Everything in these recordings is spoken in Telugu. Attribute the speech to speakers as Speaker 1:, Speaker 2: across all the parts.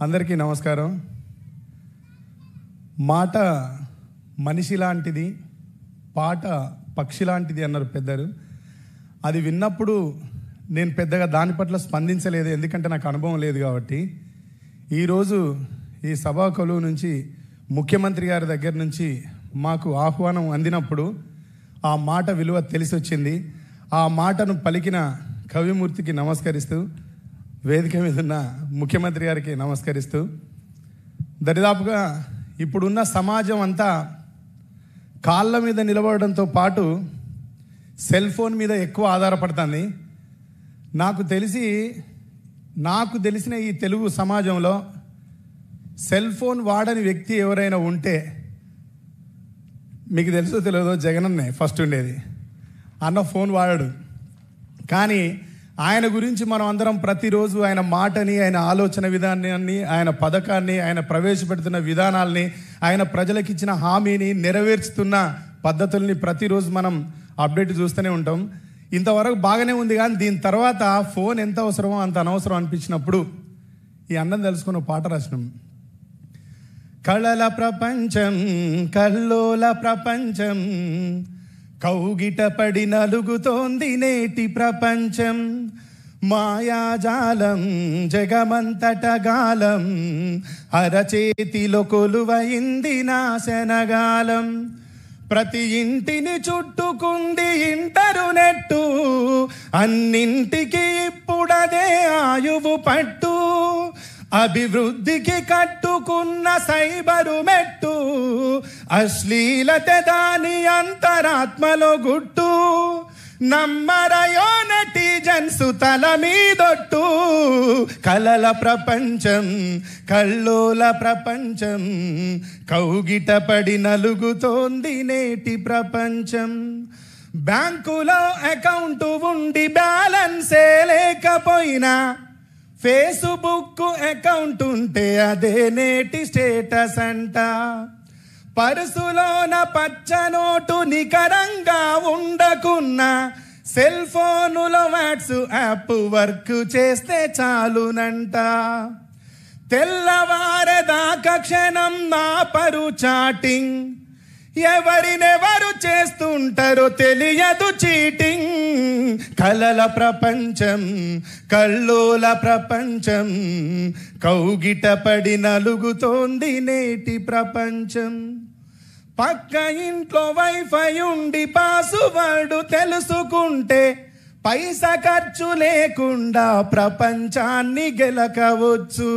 Speaker 1: అందరికీ నమస్కారం. మాట మనిషి లాంటిది, పాట పక్షి లాంటిది అన్నారు పెద్దలు. అది విన్నప్పుడు నేను పెద్దగా దాని పట్ల స్పందించలేదు, ఎందుకంటే నాకు అనుభవం లేదు కాబట్టి. ఈరోజు ఈ సభా కొలువు నుంచి ముఖ్యమంత్రి గారి దగ్గర నుంచి మాకు ఆహ్వానం అందినప్పుడు ఆ మాట విలువ తెలిసి వచ్చింది. ఆ మాటను పలికిన కవిమూర్తికి నమస్కరిస్తూ, వేదిక మీద ఉన్న ముఖ్యమంత్రి గారికి నమస్కరిస్తూ, దరిదాపుగా ఇప్పుడున్న సమాజం అంతా కాళ్ళ మీద నిలబడడంతో పాటు సెల్ ఫోన్ మీద ఎక్కువ ఆధారపడుతుంది. నాకు తెలిసిన ఈ తెలుగు సమాజంలో సెల్ ఫోన్ వాడని వ్యక్తి ఎవరైనా ఉంటే, మీకు తెలుసో తెలియదో, జగనన్నే ఫస్ట్ ఉండేది. అన్న ఫోన్ వాడాడు, కానీ ఆయన గురించి మనం అందరం ప్రతిరోజు ఆయన మాటని, ఆయన ఆలోచన విధానాన్ని, ఆయన పథకాన్ని, ఆయన ప్రవేశపెడుతున్న విధానాల్ని, ఆయన ప్రజలకు ఇచ్చిన హామీని నెరవేర్చుతున్న పద్ధతుల్ని ప్రతిరోజు మనం అప్డేట్ చూస్తూనే ఉంటాం. ఇంతవరకు బాగానే ఉంది, కానీ దీని తర్వాత ఫోన్ ఎంత అవసరమో అంత అనవసరం అనిపించినప్పుడు ఈ అన్నం తెలుసుకున్న పాట రాసినాం. కళల ప్రపంచం, కల్లోల ప్రపంచం, కౌగిట పడి నలుగుతోంది నేటి ప్రపంచం. మాయాజాలం జగమంతట గాలం, అరచేతిలో కొలువైంది నాశనగాలం. ప్రతి ఇంటిని చుట్టుకుంది ఇంటర్నెట్టు, అన్నింటికి ఇప్పుడదే ఆయువు పట్టు. అభివృద్ధికి కట్టుకున్న సైబరు మెట్టు, అశ్లీలత దాని అంతరాత్మలో గుట్టు. నమ్మరయో నెటిజన్స్ తల మీదొట్టు. కలల ప్రపంచం, కల్లోల ప్రపంచం, కౌగిట పడి నలుగుతోంది నేటి ప్రపంచం. బ్యాంకులో అకౌంట్ ఉండి బ్యాలెన్సే లేకపోయినా, ఫేస్బుక్ అకౌంట్ ఉంటే అదే నేటి స్టేటస్ అంట. పర్సులోన పచ్చనోటు నికరంగా ఉండకున్నా, సెల్ ఫోనులో వాట్సాప్ వర్క్ చేస్తే చాలునంట. తెల్లవారేదాకా క్షణం నా పరు చాటింగ్, ఎవరినెవరు చేస్తుంటారో తెలియదు చీటింగ్. కలల ప్రపంచం, కల్లోల ప్రపంచం, కౌగిట పడి నలుగుతోంది నేటి ప్రపంచం. పక్క ఇంట్లో వైఫై ఉండి పాస్వర్డ్ తెలుసుకుంటే, పైసా ఖర్చు లేకుండా ప్రపంచాన్ని గెలకవచ్చు.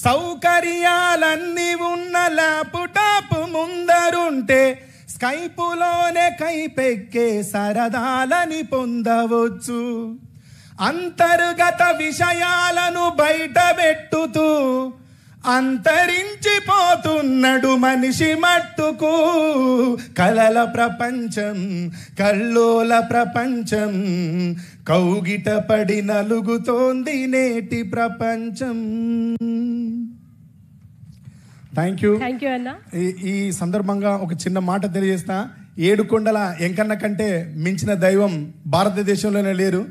Speaker 1: సౌకర్యాలన్నీ ఉన్న ల్యాప్టాప్ ముందరుంటే, స్కైపులోనే కైపెక్కే సరదాలని పొందవచ్చు. అంతర్గత విషయాలను బయట పెట్టుతూ అంతరించిపోతున్నాడు మనిషి మట్టుకు. కలల ప్రపంచం, కల్లోల ప్రపంచం, కౌగిట పడి నలుగుతోంది నేటి ప్రపంచం. థ్యాంక్ యూ అన్న. ఈ సందర్భంగా ఒక చిన్న మాట తెలియజేస్తా. ఏడుకొండల ఎంకన్న కంటే మించిన దైవం భారతదేశంలోనే లేరు.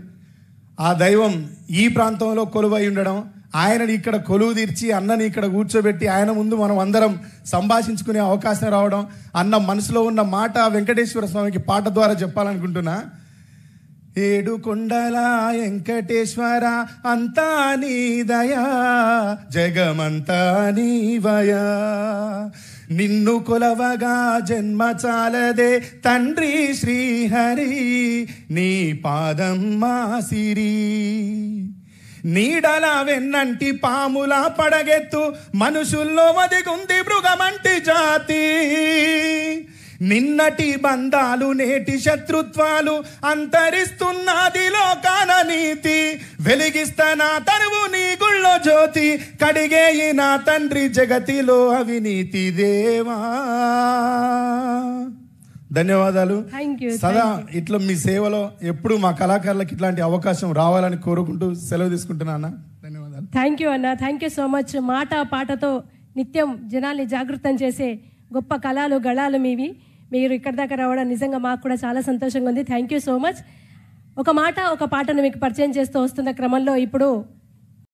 Speaker 1: ఆ దైవం ఈ ప్రాంతంలో కొలువై ఉండడం, ఆయనని ఇక్కడ కొలువు తీర్చి అన్నని ఇక్కడ కూర్చోబెట్టి ఆయన ముందు మనం అందరం సంభాషించుకునే అవకాశం రావడం, అన్న మనసులో ఉన్న మాట వెంకటేశ్వర స్వామికి పాట ద్వారా చెప్పాలనుకుంటున్నా. ఏడుకొండల వెంకటేశ్వర అంతా నీ దయా, జగమంతా నీవయా. నిన్ను కొలవగా జన్మ చాలదే తండ్రి శ్రీహరి, నీ పాదం మా సిరి. నీడల వెన్నంటి పాములా పడగెత్తు, మనుషుల్లో వదిగుంది మృగమంటి జాతి. నిన్నటి బంధాలు నేటి శత్రుత్వాలు, అంతరిస్తున్నది లోకాన నీతి. వెలిగిస్తనా తరువు నీ గుళ్ళో జ్యోతి, కడిగేయి నా తండ్రి జగతిలో అవినీతి దేవా. ధన్యవాదాలు. సదా ఇట్లా మీ సేవలో ఎప్పుడు మా కళాకారులకు ఇట్లాంటి అవకాశం రావాలని కోరుకుంటూ సెలవు తీసుకుంటున్నా. ధన్యవాదాలు.
Speaker 2: థ్యాంక్ యూ అన్న. Thank you so much. మాట పాటతో నిత్యం జనాల్ని జాగృతం చేసే గొప్ప కళలు గళాలు మీవి. మీరు ఇక్కడి దాకా రావడం నిజంగా మాకు కూడా చాలా సంతోషంగా ఉంది. Thank you so much. ఒక మాట ఒక పాటను మీకు పరిచయం చేస్తూ వస్తున్న క్రమంలో ఇప్పుడు